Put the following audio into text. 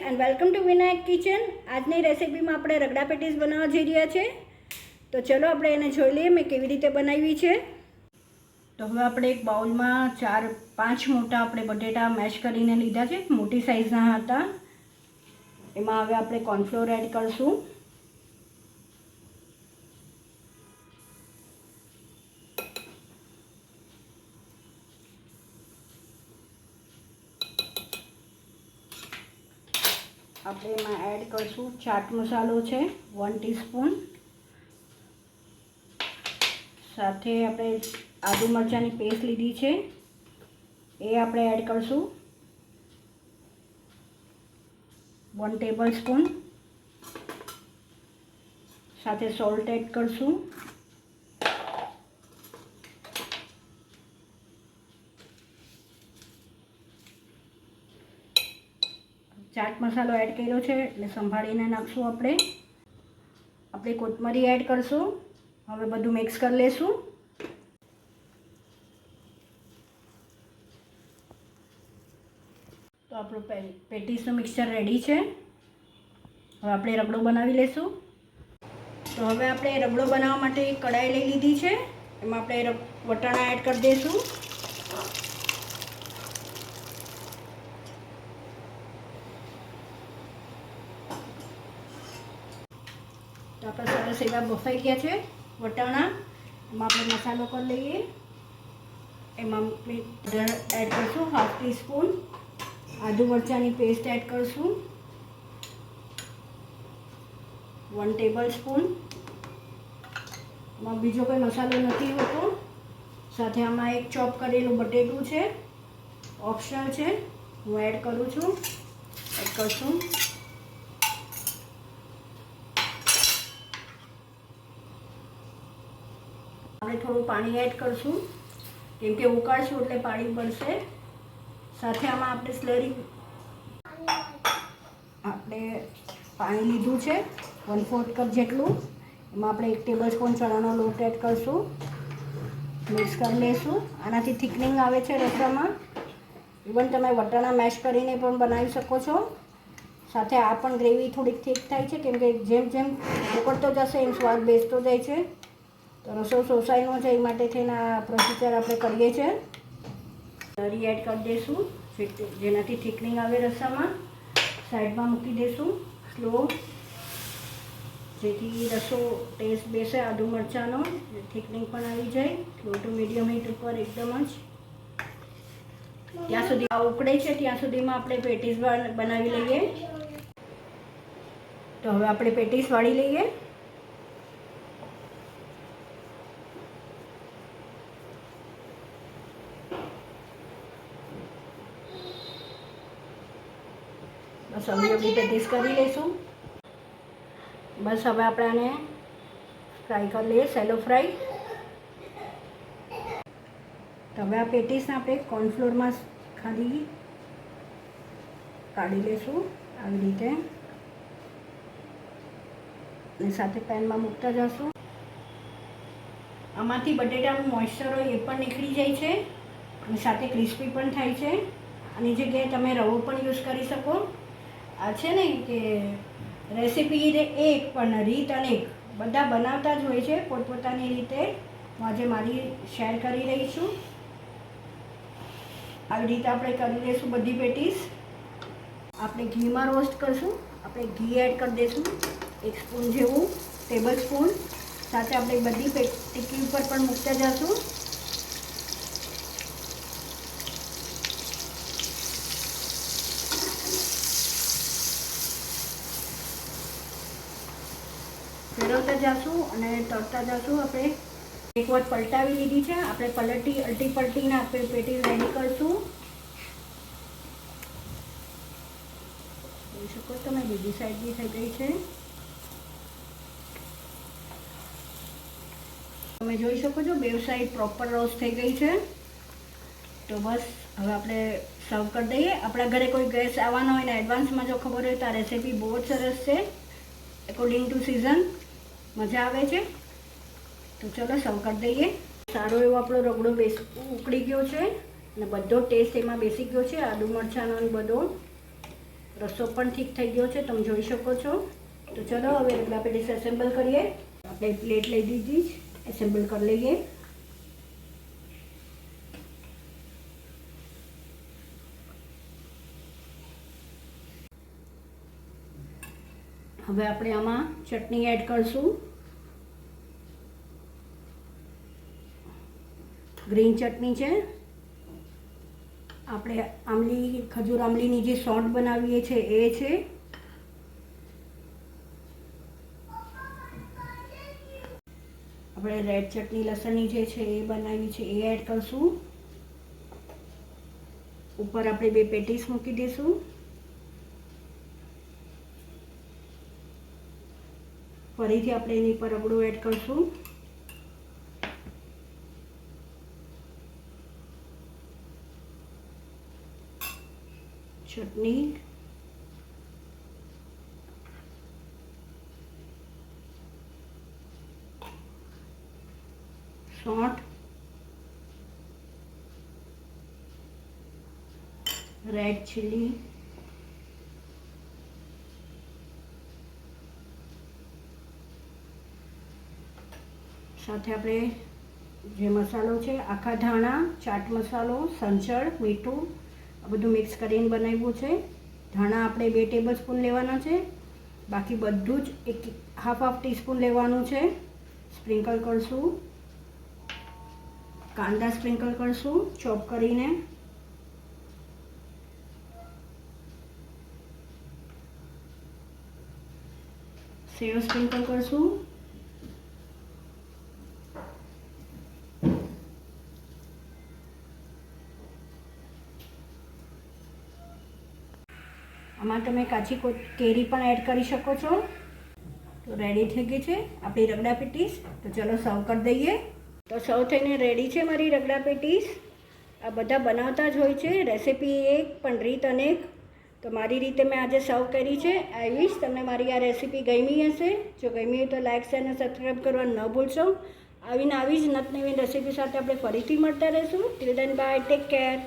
And welcome to Vinayak kitchen. આજની રેસીપીમાં આપણે રગડા patties બનાવવા જઈ રહ્યા છે। તો ચલો આપણે એને જોઈ લઈએ મેં કેવી રીતે બનાવી છે। તો હવે આપણે એક બાઉલમાં 4-5 મોટા આપણે બટેટા મેશ કરીને લીધા છે, મોટી સાઈઝના હતા। એમાં હવે આપણે કોર્નફ્લોર એડ કરશું। આપણે એમાં એડ કરશું ચાટ મસાલો છે 1 ટીસ્પૂન, સાથે આપણે આદુ મરચાંની પેસ્ટ લીધી છે એ આપણે એડ કરશું 1 ટેબલસ્પૂન, સાથે સોલ્ટ એડ કરશું, ચાટ મસાલો એડ કર્યો છે એટલે સંભાળીને નાખશું। આપણે કોથમરી એડ કરશું। હવે બધું મિક્સ કરી લેશું। તો આપણું પેટીસનું મિક્સચર રેડી છે। હવે આપણે રગડો બનાવી લેશું। તો હવે આપણે રગડો બનાવવા માટે એક કઢાઈ લઈ લીધી છે, એમાં આપણે વટાણા એડ કરી દઈશું। તો આપણે સરસ એવા બફાઈ ગયા છે વટાણા। એમાં આપણે મસાલો કરી લઈએ। એમાં આપણે એડ કરીશું 1/2 ટીસ્પૂન, આદુ મરચાંની પેસ્ટ એડ કરીશું 1 ટેબલસ્પૂન। એમાં બીજો કોઈ મસાલો નથી હોતો। સાથે આમાં એક ચોપ કરેલું બટેટું છે, ઓપ્શનલ છે, હું એડ કરું છું। એડ કરશું। આપણે થોડું પાણી એડ કરશું, કેમ કે ઉકાળશું એટલે પાણી બળશે। સાથે આમાં આપણે સ્લરી પાણી લીધું છે 1/4 કપ જેટલું। એમાં આપણે 1 ટેબલસ્પૂન ચણાનો લોટ એડ કરશું, મિક્સ કરી લઈશું। આનાથી થિકનિંગ આવે છે રસામાં। ઇવન તમે વટાણા મેશ કરીને પણ બનાવી શકો છો। સાથે આ પણ ગ્રેવી થોડીક થીક થાય છે, કેમ કે જેમ જેમ ઉકળતો જશે એમ સ્વાદ બેસતો જાય છે। તો રસો શોષાય ન જાય એ માટે થઈને આ પ્રોસીજર આપણે કરીએ છીએ। સ્લરી એડ કરી દઈશું જેનાથી થિકનિંગ આવે રસામાં। સાઈડમાં મૂકી દઈશું સ્લો, જેથી રસો ટેસ્ટ બેસે આદુ મરચાંનો, થિકનિંગ પણ આવી જાય। સ્લો ટુ મીડિયમ હીટ ઉપર એકદમ જ ત્યાં સુધી આ ઉકળે છે ત્યાં સુધીમાં આપણે પેટીસ બનાવી લઈએ। તો હવે આપણે પેટીસ વાળી લઈએ। બસ હવે પેટીસ કરી લઈશું। બસ હવે આપણે આને ફ્રાય કરી લઈએ, સેલો ફ્રાય। તો હવે આ પેટીસને આપણે કોર્નફ્લોરમાં ખાલી કાઢી લઈશું આવી રીતે, અને સાથે પેનમાં મૂકતા જશું। આમાંથી બટેટાનું મોઇશ્ચર હોય એ પણ નીકળી જાય છે, અને સાથે ક્રિસ્પી પણ થાય છે। આની જગ્યાએ તમે રવો પણ યુઝ કરી શકો। આ છે ને કે રેસીપી એક પણ રીત અનેક, બધા બનાવતા જ હોય છે પોતપોતાની રીતે। હું આજે મારી શેર કરી રહી છું। આવી રીતે આપણે કરી લઈશું બધી પેટીસ। આપણે ઘીમાં રોસ્ટ કરશું। આપણે ઘી એડ કરી દઈશું 1 સ્પૂન જેવું, ટેબલ સ્પૂન। સાથે આપણે બધી ટિક્કી ઉપર પણ મૂકતા જશું। ફેરવતા જશું અને તળતા જશું। આપણે એક વાર પલટાવી લીધી છે, આપણે અલટી પલટીને આપણે પેટી રેડી કરશું। જોઈ શકો તમે બીજી સાઈડ બી થઈ ગઈ છે। તમે જોઈ શકો છો બે સાઈડ પ્રોપર રોસ્ટ થઈ ગઈ છે। તો બસ હવે આપણે સર્વ કરી દઈએ। આપણા ઘરે કોઈ ગેસ્ટ આવવાનો હોય ને એડવાન્સમાં જો ખબર હોય તો આ રેસીપી બહુ જ સરસ છે, એકોર્ડિંગ ટુ સિઝન મજા આવે છે। તો ચલો સર્વ કરી દઈએ। સારો એવો આપણો રગડો ઉકળી ગયો છે અને બધો ટેસ્ટ એમાં બેસી ગયો છે, આદુ મરચાંનો બધો। રસો પણ ઠીક થઈ ગયો છે, તમે જોઈ શકો છો. તો ચલો હવે રગડા પેટીસ એસેમ્બલ કરીએ. આપણે પ્લેટ લઈ દીધી જ, એસેમ્બલ કરી લઈએ. હવે આપણે આમાં ચટણી એડ કરશું. ગ્રીન ચટણી છે. આપણે ખજૂર આમલીની જે સોંઠ બનાવીએ છીએ એ છે. આપણે રેડ ચટણી લસણની જે છે એ બનાવી છે એ એડ કરશું. ઉપર આપણે 2 પેટીસ મૂકી દઈશું. ફરીથી આપણે એની પર રગડો એડ કરશું. ચટણી, સોંઠ, રેડ ચીલી, સાથે આપણે જે મસાલો છે આખા ધાણા, ચાટ મસાલો, સંચળ, મીઠું આ બધું મિક્સ કરીને બનાવ્યું છે. ધાણા આપણે 2 ટેબલ સ્પૂન લેવાના છે. બાકી બધું જ હાફ ટીસ્પૂન લેવાનું છે. સ્પ્રિંકલ કરશું. કાંદા સ્પ્રિંકલ કરશું ચોપ કરીને. સેવ સ્પ્રિંકલ કરશું. આમાં તમે કાચી કેરી પણ એડ કરી શકો છો. તો રેડી થઈ ગઈ છે આપણી રગડા પેટીસ. તો ચલો સર્વ કરી દઈએ. તો સર્વ થઈને રેડી છે મારી રગડા પેટીસ. આ બધા બનાવતા જ હોય છે, રેસીપી એક પણ રીત અનેક. તો મારી રીતે મેં આજે સર્વ કરી છે. આઈ વિશ તમને મારી આ રેસીપી ગમી હશે. જો ગમી હોય તો લાઇક શેર અને સબસ્ક્રાઈબ કરવાનું ન ભૂલશો. આવી જ નવી રેસીપી સાથે આપણે ફરીથી મળતા રહીશું. Till then by, take care.